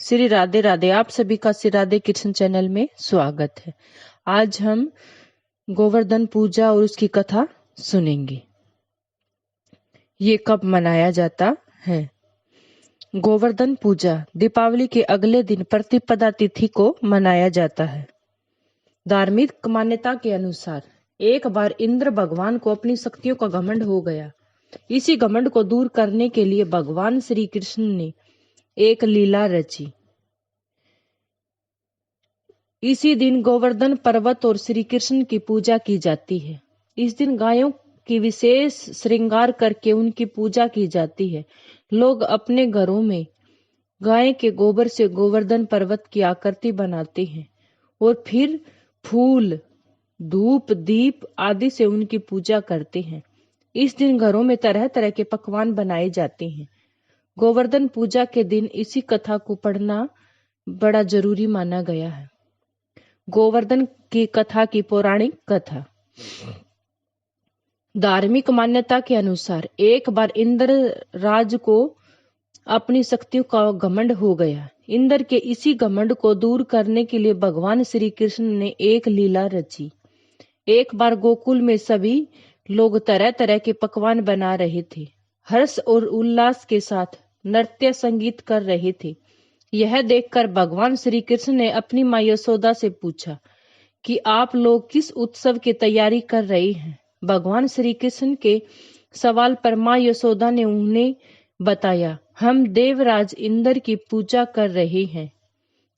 श्री राधे राधे। आप सभी का श्री राधे कृष्ण चैनल में स्वागत है। आज हम गोवर्धन पूजा और उसकी कथा सुनेंगे। ये कब मनाया जाता है? गोवर्धन पूजा दीपावली के अगले दिन प्रतिपदा तिथि को मनाया जाता है। धार्मिक मान्यता के अनुसार एक बार इंद्र भगवान को अपनी शक्तियों का घमंड हो गया। इसी घमंड को दूर करने के लिए भगवान श्री कृष्ण ने एक लीला रची। इसी दिन गोवर्धन पर्वत और श्री कृष्ण की पूजा की जाती है। इस दिन गायों की विशेष श्रृंगार करके उनकी पूजा की जाती है। लोग अपने घरों में गाय के गोबर से गोवर्धन पर्वत की आकृति बनाते हैं और फिर फूल, धूप, दीप आदि से उनकी पूजा करते हैं। इस दिन घरों में तरह तरह के पकवान बनाए जाते हैं। गोवर्धन पूजा के दिन इसी कथा को पढ़ना बड़ा जरूरी माना गया है। गोवर्धन की कथा की पौराणिक कथा। धार्मिक मान्यता के अनुसार एक बार इंद्र राज को अपनी शक्तियों का घमंड हो गया। इंद्र के इसी घमंड को दूर करने के लिए भगवान श्री कृष्ण ने एक लीला रची। एक बार गोकुल में सभी लोग तरह तरह के पकवान बना रहे थे, हर्ष और उल्लास के साथ नृत्य संगीत कर रहे थे। यह देखकर भगवान श्री कृष्ण ने अपनी माँ यशोदा से पूछा कि आप लोग किस उत्सव की तैयारी कर रहे हैं। भगवान श्री कृष्ण के सवाल पर माँ यशोदा ने उन्हें बताया, हम देवराज इंद्र की पूजा कर रहे हैं।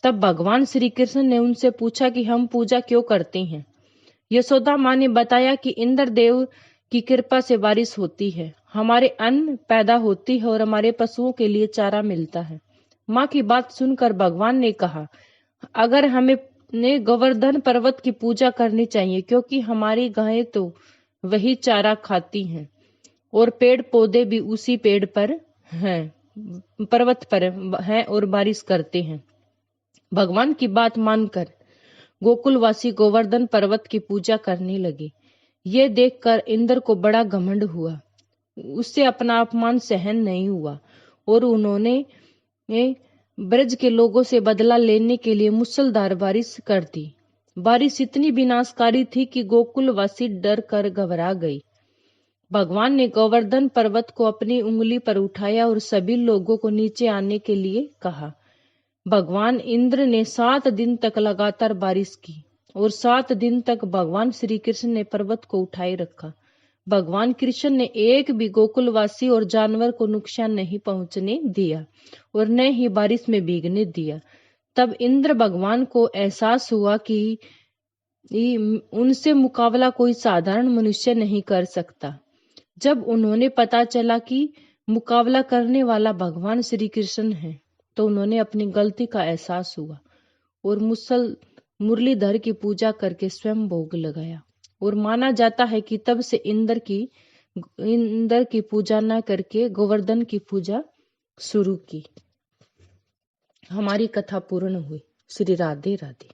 तब भगवान श्री कृष्ण ने उनसे पूछा कि हम पूजा क्यों करते हैं। यशोदा माँ ने बताया कि इंद्र देव की कृपा से बारिश होती है, हमारे अन्न पैदा होती है और हमारे पशुओं के लिए चारा मिलता है। माँ की बात सुनकर भगवान ने कहा, अगर हमें गोवर्धन पर्वत की पूजा करनी चाहिए, क्योंकि हमारी गायें तो वही चारा खाती हैं और पेड़ पौधे भी उसी पेड़ पर हैं, पर्वत पर हैं और बारिश करते हैं। भगवान की बात मानकर गोकुलवासी गोवर्धन पर्वत की पूजा करने लगे। ये देखकर इंद्र को बड़ा घमंड हुआ। उससे अपना अपमान सहन नहीं हुआ और उन्होंने ब्रज के लोगों से बदला लेने के लिए मूसलधार बारिश कर दी। बारिश इतनी विनाशकारी थी कि गोकुलवासी डर कर घबरा गए। भगवान ने गोवर्धन पर्वत को अपनी उंगली पर उठाया और सभी लोगों को नीचे आने के लिए कहा। भगवान इंद्र ने 7 दिन तक लगातार बारिश की और 7 दिन तक भगवान श्री कृष्ण ने पर्वत को उठाए रखा। भगवान कृष्ण ने एक भी गोकुलवासी और जानवर को नुकसान नहीं पहुंचने दिया और न ही बारिश में भीगने दिया। तब इंद्र भगवान को एहसास हुआ कि उनसे मुकाबला कोई साधारण मनुष्य नहीं कर सकता। जब उन्होंने पता चला कि मुकाबला करने वाला भगवान श्री कृष्ण है, तो उन्होंने अपनी गलती का एहसास हुआ और मुरलीधर की पूजा करके स्वयं भोग लगाया। और माना जाता है कि तब से इंद्र की पूजा न करके गोवर्धन की पूजा शुरू की। हमारी कथा पूर्ण हुई। श्री राधे राधे।